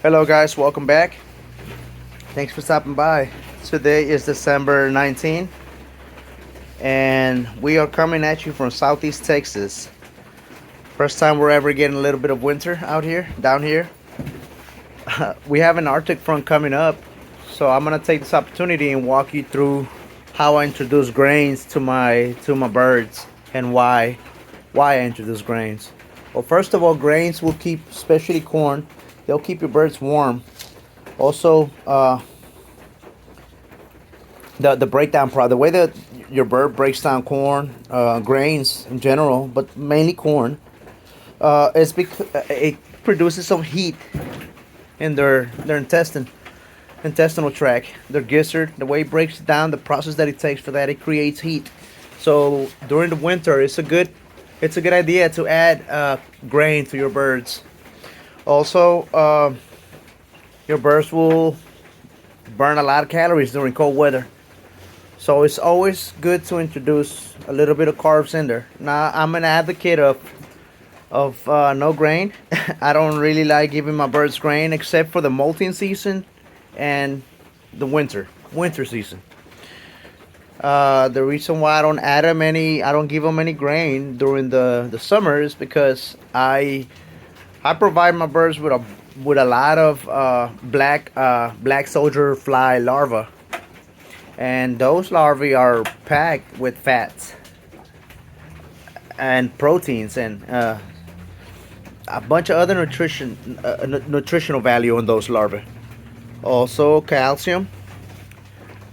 Hello guys, welcome back. Thanks for stopping by. Today is December 19th and we are coming at you from Southeast Texas. First time we're ever getting a little bit of winter out here, down here. We have an Arctic front coming up, so I'm gonna take this opportunity and walk you through how I introduce grains to my birds and why I introduce grains. Well, first of all, grains will keep, especially corn, they'll keep your birds warm. Also, the breakdown the way that your bird breaks down corn, grains in general, but mainly corn, is because it produces some heat in their intestinal tract, their gizzard. The way it breaks it down, the process that it takes for that, it creates heat. So during the winter, it's a good idea to add grain to your birds. Also, your birds will burn a lot of calories during cold weather. So it's always good to introduce a little bit of carbs in there. Now, I'm an advocate of no grain. I don't really like giving my birds grain except for the molting season and the winter season. The reason why I don't give them any grain during the summer is because I provide my birds with a lot of black soldier fly larvae, and those larvae are packed with fats and proteins and a bunch of other nutritional value in those larvae. Also calcium,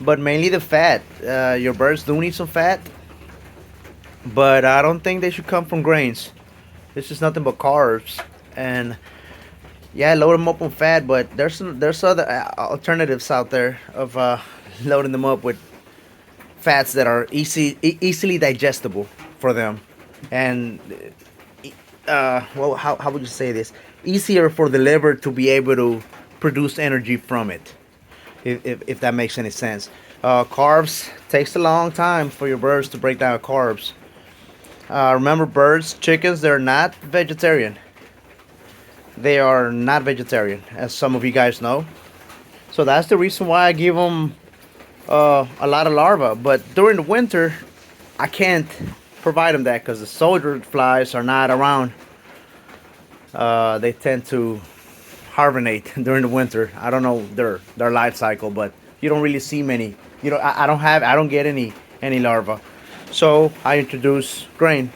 but mainly the fat. Your birds do need some fat, but I don't think they should come from grains. This is nothing but carbs. And yeah, load them up on fat, but there's other alternatives out there of loading them up with fats that are easily digestible for them, and well, how would you say this? Easier for the liver to be able to produce energy from it, if that makes any sense. Carbs takes a long time for your birds to break down carbs. Remember, birds, chickens, they're not vegetarian. They are not vegetarian, as some of you guys know. So that's the reason why I give them a lot of larvae. But during the winter, I can't provide them that because the soldier flies are not around. They tend to hibernate during the winter. I don't know their life cycle, but you don't really see many. I don't get any larvae. So I introduce grain.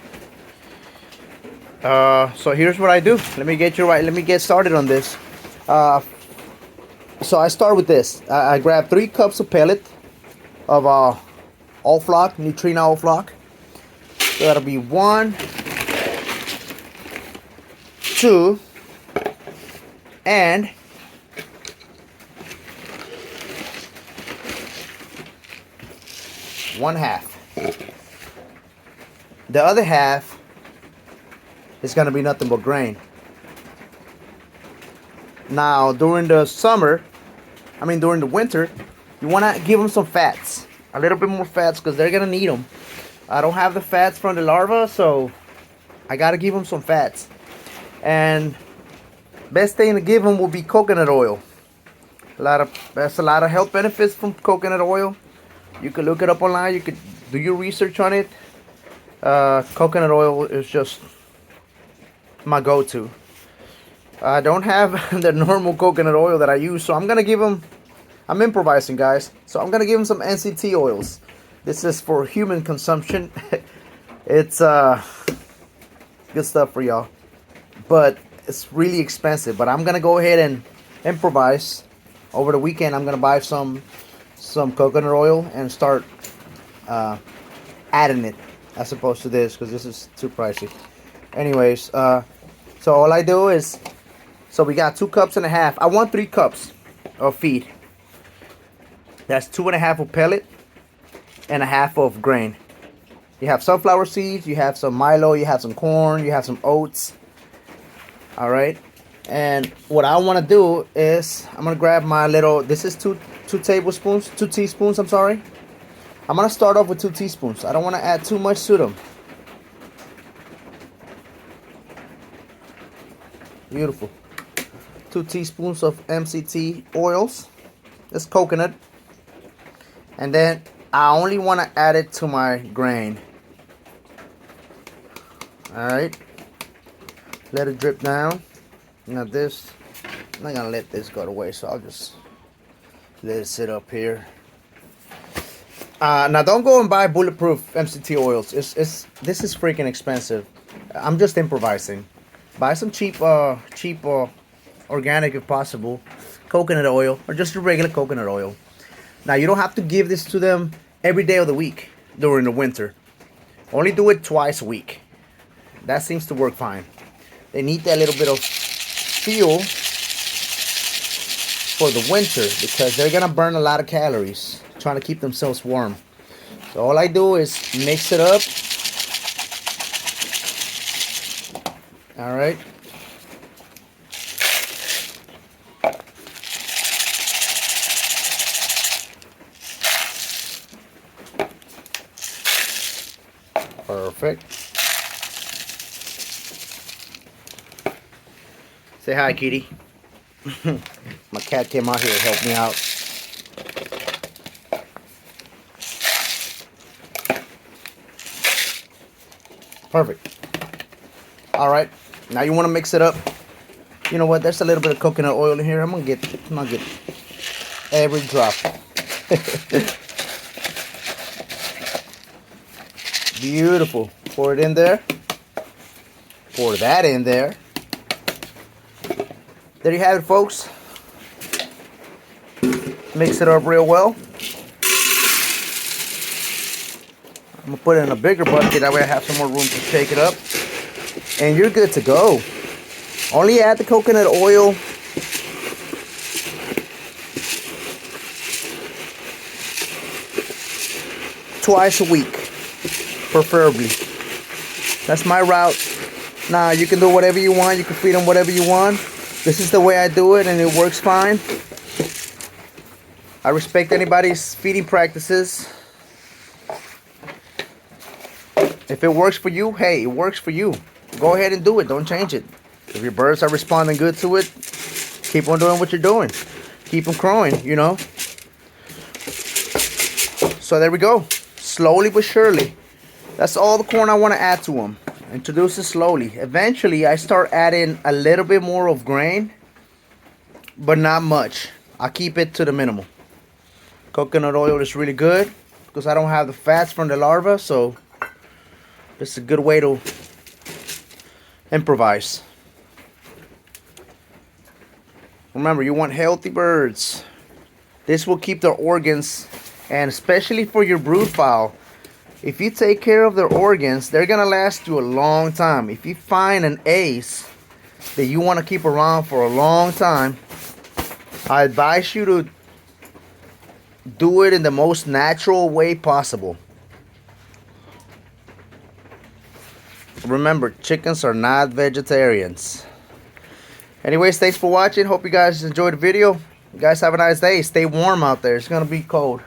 So here's what I do. Let me get started on this. So I start with this. I grab 3 cups of pellet of all flock, Neutrino all flock. So that'll be 1, 2, and 1/2. The other half is going to be nothing but grain. Now, during the winter, you want to give them some fats. A little bit more fats because they're going to need them. I don't have the fats from the larvae, so I got to give them some fats. And best thing to give them will be coconut oil. There's a lot of health benefits from coconut oil. You can look it up online. You could do your research on it. Coconut oil is just my go-to. I don't have the normal coconut oil that I use, so I'm improvising, guys. So I'm gonna give them some NCT oils. This is for human consumption. It's good stuff for y'all, but it's really expensive. But I'm gonna go ahead and improvise. Over the weekend, I'm gonna buy some coconut oil and start adding it as opposed to this, because this is too pricey. Anyways, so all I do is, so we got 2.5 cups. I want 3 cups of feed. That's 2.5 of pellet and 1/2 of grain. You have sunflower seeds, you have some milo, you have some corn, you have some oats. All right. And what I want to do is I'm gonna grab my little. This is two teaspoons. I'm sorry. I'm gonna start off with 2 teaspoons. I don't want to add too much to them. Beautiful. 2 teaspoons of MCT oils. It's coconut. And then I only want to add it to my grain. Alright. Let it drip down. Now this, I'm not gonna let this go to waste, so I'll just let it sit up here. Now don't go and buy bulletproof MCT oils. This is freaking expensive. I'm just improvising. Buy some cheap organic if possible, coconut oil, or just a regular coconut oil. Now you don't have to give this to them every day of the week during the winter. Only do it twice a week. That seems to work fine. They need that little bit of fuel for the winter because they're gonna burn a lot of calories trying to keep themselves warm. So all I do is mix it up. All right. Perfect. Say hi, kitty. My cat came out here to help me out. Perfect. All right. Now you want to mix it up. You know what? There's a little bit of coconut oil in here. I'm gonna get every drop. Beautiful. Pour it in there. Pour that in there. There you have it, folks. Mix it up real well. I'm gonna put it in a bigger bucket. That way I have some more room to shake it up. And you're good to go. Only add the coconut oil twice a week, preferably. That's my route. Now you can do whatever you want. You can feed them whatever you want. This is the way I do it, and it works fine. I respect anybody's feeding practices. If it works for you, hey, it works for you. Go ahead and do it. Don't change it. If your birds are responding good to it, keep on doing what you're doing. Keep them crowing, you know. So there we go. Slowly but surely. That's all the corn I want to add to them. Introduce it slowly. Eventually, I start adding a little bit more of grain, but not much. I keep it to the minimum. Coconut oil is really good because I don't have the fats from the larva, so this is a good way to improvise. Remember, you want healthy birds. This will keep their organs, and especially for your brood fowl, if you take care of their organs, they're gonna last you a long time. If you find an ace that you want to keep around for a long time, I advise you to do it in the most natural way possible. Remember, chickens are not vegetarians. Anyways, thanks for watching. Hope you guys enjoyed the video. You guys have a nice day. Stay warm out there. It's gonna be cold.